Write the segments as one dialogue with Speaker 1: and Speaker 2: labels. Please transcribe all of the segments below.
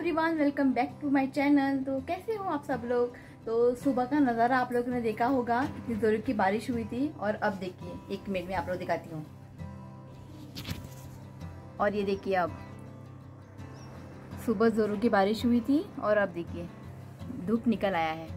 Speaker 1: Everyone, welcome back to my channel. तो कैसे हो आप सब लोग। तो सुबह का नज़ारा आप लोगों ने देखा होगा, कितनी ज़ोर की बारिश हुई थी। और अब देखिए, एक मिनट में आप लोग दिखाती हूँ। और ये देखिए, अब सुबह ज़ोरों की बारिश हुई थी और अब देखिए धूप निकल आया है।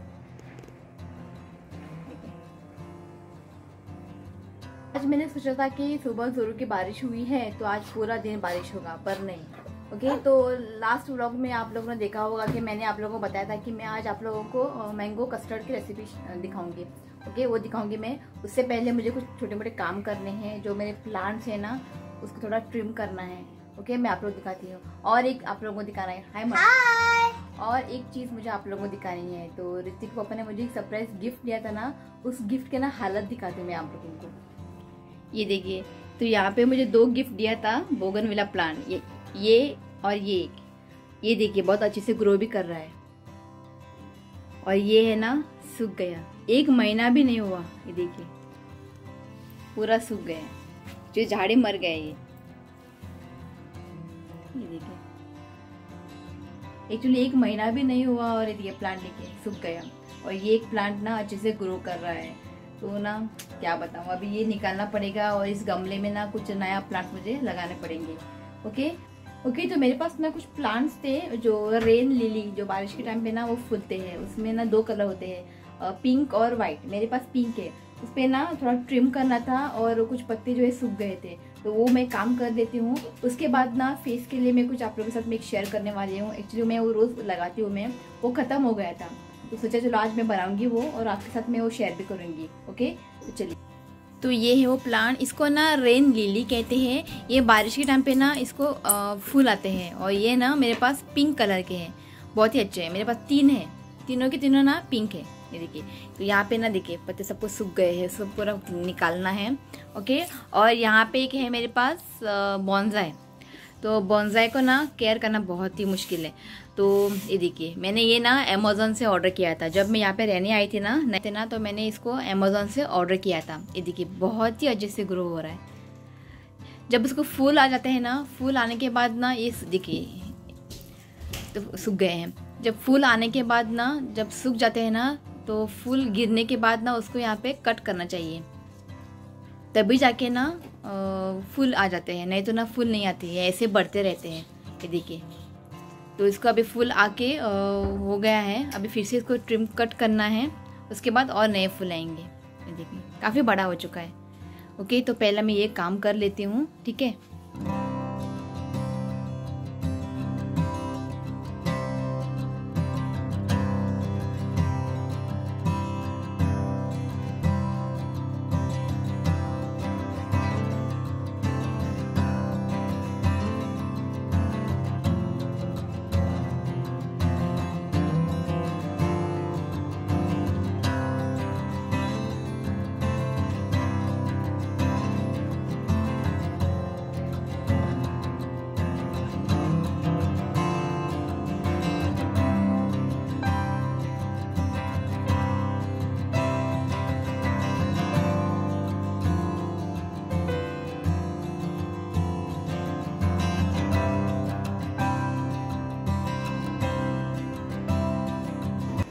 Speaker 1: आज मैंने सोचा था कि सुबह ज़ोरों की बारिश हुई है तो आज पूरा दिन बारिश होगा, पर नहीं। ओके, तो लास्ट व्लॉग में आप लोगों ने देखा होगा कि मैंने आप लोगों को बताया था कि मैं आज आप लोगों को मैंगो कस्टर्ड की रेसिपी दिखाऊंगी। ओके, वो दिखाऊंगी मैं। उससे पहले मुझे कुछ छोटे मोटे काम करने हैं। जो मेरे प्लांट्स हैं ना, उसको थोड़ा ट्रिम करना है। ओके, मैं आप लोग दिखाती हूँ। और एक आप लोगों को दिखाना है, हाय। और एक चीज़ मुझे आप लोगों को दिखानी है। तो ऋतिक पापा ने मुझे एक सरप्राइज गिफ्ट दिया था ना, उस गिफ्ट के ना हालत दिखाती हूँ मैं आप लोगों को। ये देखिए, तो यहाँ पे मुझे 2 गिफ्ट दिया था बोगनविला प्लांट, ये और ये देखिए बहुत अच्छे से ग्रो भी कर रहा है। और ये है ना, सूख गया, 1 महीना भी नहीं हुआ। ये देखिए पूरा सूख गया, जो झाड़ी मर गए ये देखिए, एक्चुअली 1 महीना भी नहीं हुआ और ये प्लांट देखिए सूख गया। और ये एक प्लांट ना अच्छे से ग्रो कर रहा है। तो ना क्या बताऊँ, अभी ये निकालना पड़ेगा और इस गमले में ना कुछ नया प्लांट मुझे लगाने पड़ेंगे। ओके, तो मेरे पास ना कुछ प्लांट्स थे, जो रेन लिली, जो बारिश के टाइम पे ना वो फूलते हैं। उसमें ना 2 कलर होते हैं, पिंक और वाइट। मेरे पास पिंक है। उस पर ना थोड़ा ट्रिम करना था और कुछ पत्ते जो है सूख गए थे, तो वो मैं काम कर देती हूँ। उसके बाद ना फेस के लिए मैं कुछ आप लोगों के साथ मैं शेयर करने वाली हूँ। एक्चुअली मैं वो रोज़ लगाती हूँ, मैं वो ख़त्म हो गया था, तो सोचा चलो आज मैं बनाऊंगी वो और आपके साथ मैं वो शेयर भी करूंगी। ओके, तो चलिए। तो ये है वो प्लांट, इसको ना रेन लिली कहते हैं। ये बारिश के टाइम पे ना इसको फूल आते हैं। और ये ना मेरे पास पिंक कलर के हैं, बहुत ही अच्छे हैं। मेरे पास 3 हैं, तीनों के तीनों ना पिंक है। ये देखिए, तो यहाँ पे ना देखिए पत्ते सबको सूख गए हैं, सब पूरा निकालना है। ओके, और यहाँ पे एक है मेरे पास बॉन्जाई। तो बॉन्जाई को ना केयर करना बहुत ही मुश्किल है। तो ये देखिए, मैंने ये ना अमेज़न से ऑर्डर किया था। जब मैं यहाँ पे रहने आई थी ना तो मैंने इसको अमेज़न से ऑर्डर किया था। ये देखिए बहुत ही अच्छे से ग्रो हो रहा है। जब उसको फूल आ जाते हैं ना, फूल आने के बाद ना ये देखिए तो सूख गए हैं। जब फूल आने के बाद ना, जब सूख जाते हैं ना, तो फूल गिरने के बाद ना उसको यहाँ पे कट करना चाहिए, तभी जाके ना फूल आ जाते हैं। नहीं तो ना फूल नहीं आती है, ऐसे बढ़ते रहते हैं। ये देखिए, तो इसको अभी फूल आके हो गया है। अभी फिर से इसको ट्रिम कट करना है, उसके बाद और नए फूल आएंगे। ये देखिए काफ़ी बड़ा हो चुका है। ओके, तो पहले मैं ये काम कर लेती हूँ, ठीक है।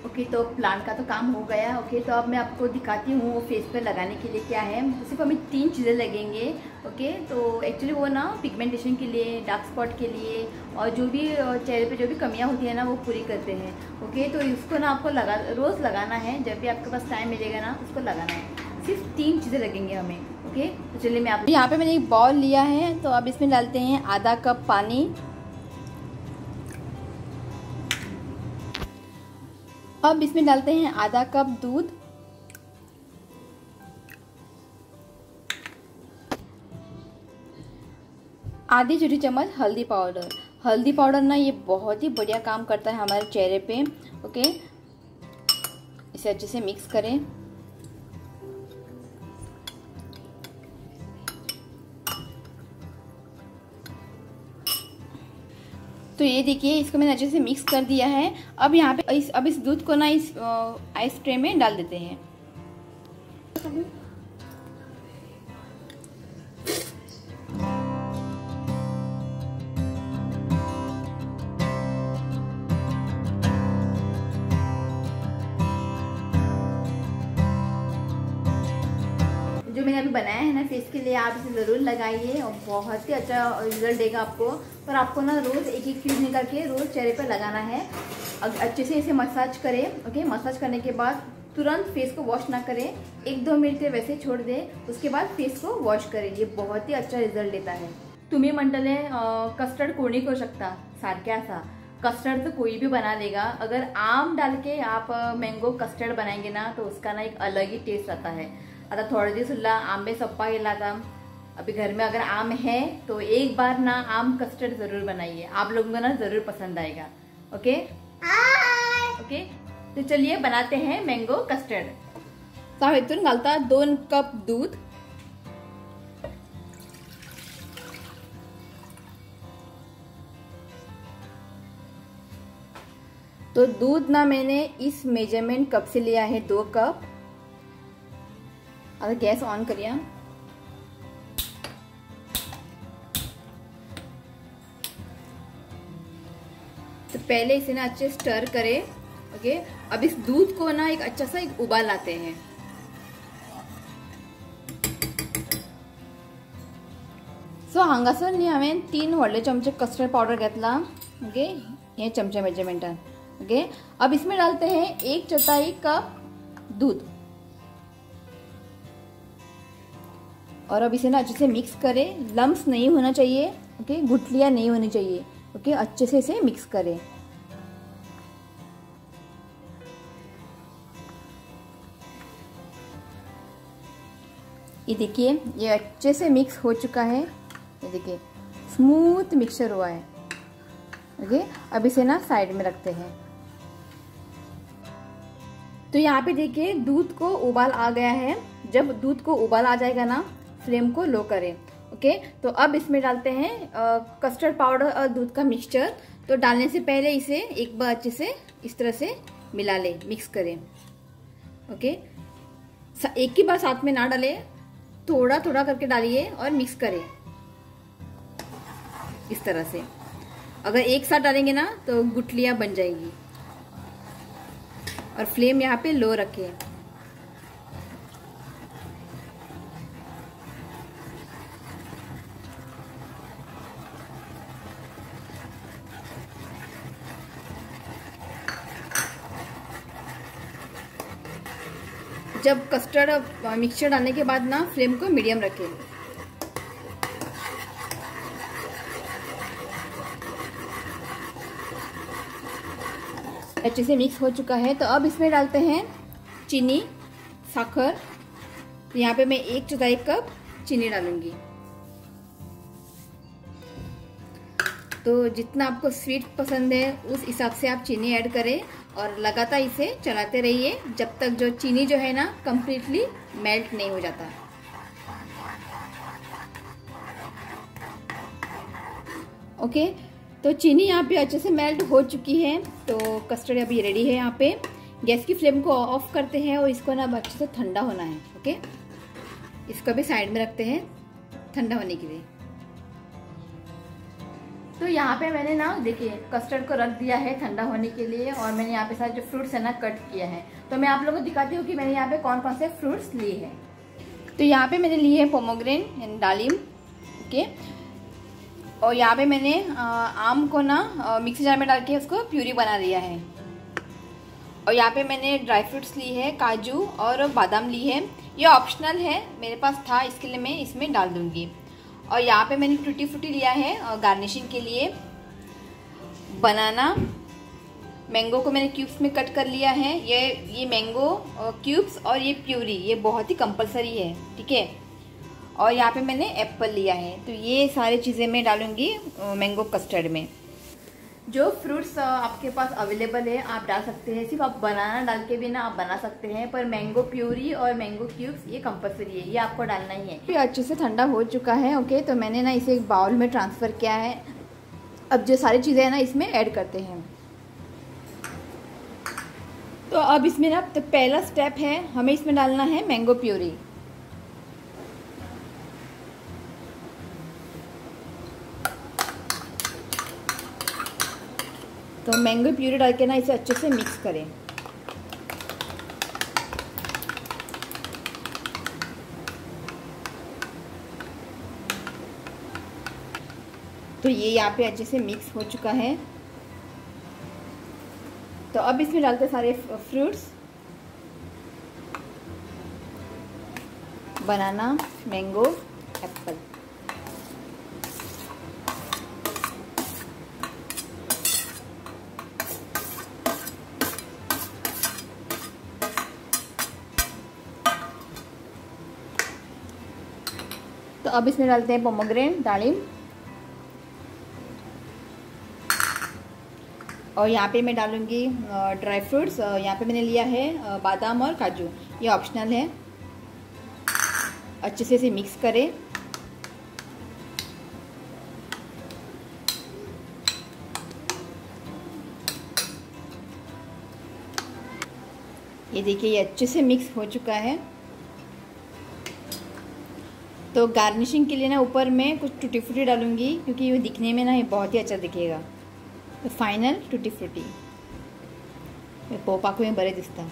Speaker 1: ओके, तो प्लांट का तो काम हो गया। ओके, तो अब मैं आपको दिखाती हूँ वो फेस पे लगाने के लिए क्या है। तो सिर्फ हमें 3 चीज़ें लगेंगे। ओके, तो एक्चुअली वो ना पिगमेंटेशन के लिए, डार्क स्पॉट के लिए, और जो भी चेहरे पे जो भी कमियाँ होती है ना वो पूरी करते हैं। ओके, तो इसको ना आपको रोज़ लगाना है। जब भी आपके पास टाइम मिलेगा ना, उसको लगाना है। सिर्फ 3 चीज़ें लगेंगे हमें। ओके, तो चलिए मैं आप यहाँ पर मैंने एक बाउल लिया है, तो अब इसमें डालते हैं आधा कप पानी। अब इसमें डालते हैं आधा कप दूध, आधी छोटी चम्मच हल्दी पाउडर। हल्दी पाउडर ना ये बहुत ही बढ़िया काम करता है हमारे चेहरे पे। ओके, इसे अच्छे से मिक्स करें। तो ये देखिए, इसको मैंने अच्छे से मिक्स कर दिया है। अब यहाँ पे अब इस दूध को ना इस आइस ट्रे में डाल देते हैं। मैंने अभी बनाया है ना फेस के लिए, आप इसे ज़रूर लगाइए और बहुत ही अच्छा रिजल्ट देगा आपको। पर आपको ना रोज़ एक एक क्यूब निकाल के रोज़ चेहरे पर लगाना है। अच्छे से इसे मसाज करें। ओके, मसाज करने के बाद तुरंत फेस को वॉश ना करें, 1-2 मिनट के वैसे छोड़ दें, उसके बाद फेस को वॉश करें। ये बहुत ही अच्छा रिझल्ट देता है। तुम्ही म्हणटले कस्टर्ड कोणी करू शकता, सारखे असा कस्टर्ड तो कोई भी बना लेगा। अगर आम डाल के आप मैंगो कस्टर्ड बनाएंगे ना तो उसका ना एक अलग ही टेस्ट आता है। आता थोड़े दिवस उल्ला आंबे सप्पा गेला था, अभी घर में अगर आम है तो एक बार ना आम कस्टर्ड जरूर बनाइए, आप लोगों को ना जरूर पसंद आएगा। ओके ओके, तो चलिए बनाते हैं मैंगो कस्टर्ड। तो इथून घालता 2 कप दूध, तो दूध ना मैंने इस मेजरमेंट कप से लिया है 2 कप। अब गैस ऑन करिए। तो पहले इसे ना अच्छे स्टर करें। ओके, अब इस दूध को ना एक अच्छा सा एक उबाल लाते हैं। सो हांगासर न्ही हांवें 3 व्हडले चमचे कस्टर्ड पाउडर घेतला। ओके, ये चमचे मेजरमेंटान। ओके, अब इसमें डालते हैं 1/4 कप दूध और अब इसे ना अच्छे से मिक्स करें। लम्स नहीं होना चाहिए। ओके, गुठलियां नहीं होनी चाहिए। ओके, अच्छे से इसे मिक्स करें। ये देखिए, ये अच्छे से मिक्स हो चुका है। ये देखिए, स्मूथ मिक्सचर हुआ है। ओके, अब इसे ना साइड में रखते हैं। तो यहाँ पे देखिए दूध को उबाल आ गया है। जब दूध को उबाल आ जाएगा ना, फ्लेम को लो करें। ओके, तो अब इसमें डालते हैं कस्टर्ड पाउडर और दूध का मिक्सचर। तो डालने से पहले इसे एक बार अच्छे से इस तरह से मिला लें, मिक्स करें। ओके, एक ही बार साथ में ना डालें, थोड़ा थोड़ा करके डालिए और मिक्स करें इस तरह से। अगर एक साथ डालेंगे ना तो गुठलियां बन जाएगी। और फ्लेम यहाँ पे लो रखें। जब कस्टर्ड मिक्सचर डालने के बाद ना फ्लेम को मीडियम रखें। अच्छे से मिक्स हो चुका है। तो अब इसमें डालते हैं चीनी, साखर। तो यहाँ पे मैं 1/4 कप चीनी डालूंगी। तो जितना आपको स्वीट पसंद है उस हिसाब से आप चीनी ऐड करें और लगातार इसे चलाते रहिए जब तक जो चीनी जो है ना कंप्लीटली मेल्ट नहीं हो जाता। ओके, तो चीनी यहाँ पे अच्छे से मेल्ट हो चुकी है। तो कस्टर्ड अभी रेडी है। यहाँ पे गैस की फ्लेम को ऑफ करते हैं और इसको ना अच्छे से ठंडा होना है। ओके, इसको भी साइड में रखते हैं ठंडा होने के लिए। तो यहाँ पे मैंने ना देखिए कस्टर्ड को रख दिया है ठंडा होने के लिए और मैंने यहाँ पे सारे जो फ्रूट्स है ना कट किया है। तो मैं आप लोगों को दिखाती हूँ कि मैंने यहाँ पे कौन कौन से फ्रूट्स लिए हैं। तो यहाँ पे मैंने लिए है पोमोग्रेनेट यानी दालिम। ओके, और यहाँ पे मैंने आम को ना मिक्सी जार में डाल के उसको प्यूरी बना लिया है। और यहाँ पे मैंने ड्राई फ्रूट्स ली है, काजू और बादाम ली है। ये ऑप्शनल है, मेरे पास था इसके लिए मैं इसमें डाल दूँगी। और यहाँ पे मैंने टूटी फ्रूटी लिया है गार्निशिंग के लिए। बनाना, मैंगो को मैंने क्यूब्स में कट कर लिया है। ये मैंगो क्यूब्स और ये प्यूरी ये बहुत ही कंपलसरी है, ठीक है। और यहाँ पे मैंने एप्पल लिया है। तो ये सारी चीज़ें मैं डालूंगी मैंगो कस्टर्ड में। जो फ्रूट्स आपके पास अवेलेबल है आप डाल सकते हैं। सिर्फ आप बनाना डाल के भी ना आप बना सकते हैं, पर मैंगो प्यूरी और मैंगो क्यूब्स ये कंपलसरी है, ये आपको डालना ही है। ये अच्छे से ठंडा हो चुका है। ओके, तो मैंने ना इसे एक बाउल में ट्रांसफ़र किया है। अब जो सारी चीज़ें हैं ना इसमें ऐड करते हैं। तो अब इसमें ना तो पहला स्टेप है, हमें इसमें डालना है मैंगो प्यूरी। तो मैंगो प्यूरी डाल के ना इसे अच्छे से मिक्स करें। तो ये यहाँ पे अच्छे से मिक्स हो चुका है। तो अब इसमें डालते हैं सारे फ्रूट्स, बनाना, मैंगो, एप्पल। तो अब इसमें डालते हैं पोमेग्रेनेट, दालिम। और यहाँ पे मैं डालूँगी ड्राई फ्रूट्स। यहाँ पे मैंने लिया है बादाम और काजू, ये ऑप्शनल है। अच्छे से इसे मिक्स करें। ये देखिए ये अच्छे से मिक्स हो चुका है। तो गार्निशिंग के लिए ना ऊपर मैं कुछ टूटी फ्रूटी डालूंगी, क्योंकि ये दिखने में ना ये बहुत ही अच्छा दिखेगा। तो फाइनल टूटी फ्रूटी पोवपाक बरें दिसता।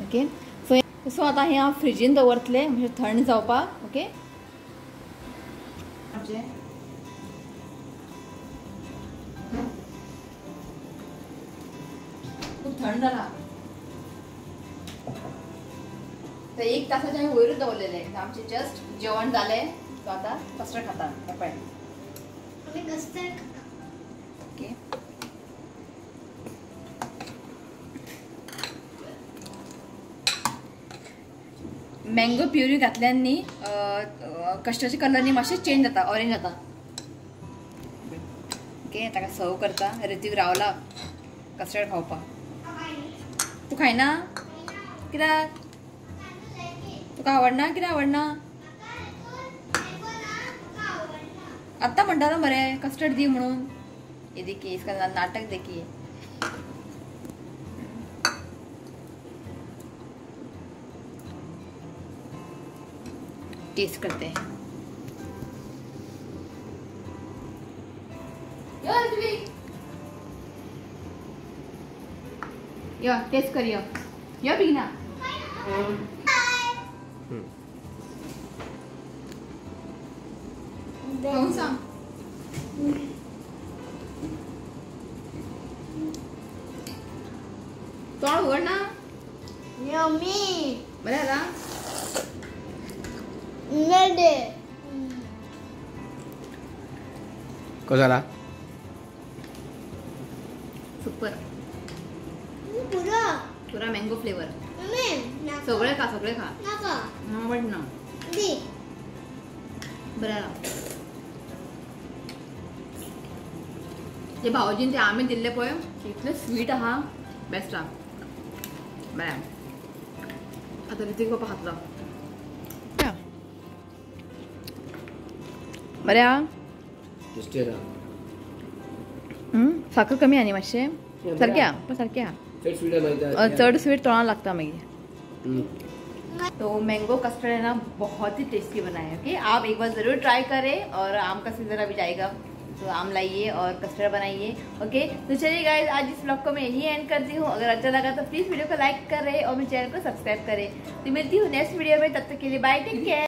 Speaker 1: ओके, सो आता हे हांव फ्रिजीन दवरतले, म्हणजे थंड जावपाक। ओके, खूप थंड झाला। तर 1 तासाच्या आम्ही वयरूच दवरलेले, आमचे जस्ट जेवण झालंय। तो आता कस्टर्ड खाता आपण। कस्टर्ड ओके, मँगो प्युरी घातल्यानी कस्टर्डचे कलरनी मातशे चेंज जाता, ऑरेंज जाता। ओके, ताका सर्व करता। ऋतिक रावला कस्टर्ड खावपाक। तू खायना कित्याक? तुका आवडना? कित्याक आवडना? आत्ता म्हणटालो मरे कस्टर्ड दी म्हणून। ये देखिए इसका नाटक देखिए। टेस्ट करते हैं। यो टेस्ट करियो, यो बिगना। कौन सा? तोड़ उघड ना।
Speaker 2: यम्मी
Speaker 1: बरं आला?
Speaker 2: नडे
Speaker 3: कसा झाला?
Speaker 1: सुपर,
Speaker 2: पुरा
Speaker 1: पुरा मँगो फ्लेवर।
Speaker 2: मम्मी
Speaker 1: सगळे खा, सगळे खा।
Speaker 2: नका
Speaker 1: आवड ना।
Speaker 2: दी
Speaker 1: बरं आला। ते भाऊजीन ते आम्ही दिले पळय, इतले स्वीट आहा, बेस्ट आहा। बरं आता ऋतिक पप्पा खातलो। बरें आहा?
Speaker 3: टेस्टी आहे
Speaker 1: साखर कमी आनी मातशें, सारकें आहा, पण सारकें आहा।
Speaker 3: चड स्वीट आहे माहिती आहे?
Speaker 1: चढ़ स्वीट तोड़ना लगता मागीर। तो मैंगो कस्टर्ड है ना, बहुत ही टेस्टी बना है। ओके, आप एक बार ज़रूर ट्राई करें। और आम का सीजन अभी जाएगा, तो आम लाइए और कस्टर्ड बनाइए। ओके, तो चलिए गाइस, आज इस व्लॉग को मैं यही एंड करती हूँ। अगर अच्छा लगा तो प्लीज़ वीडियो को लाइक करें और मेरे चैनल को सब्सक्राइब करें। तो मिलती हूँ नेक्स्ट वीडियो में, तब तक के लिए बाय, टेक केयर।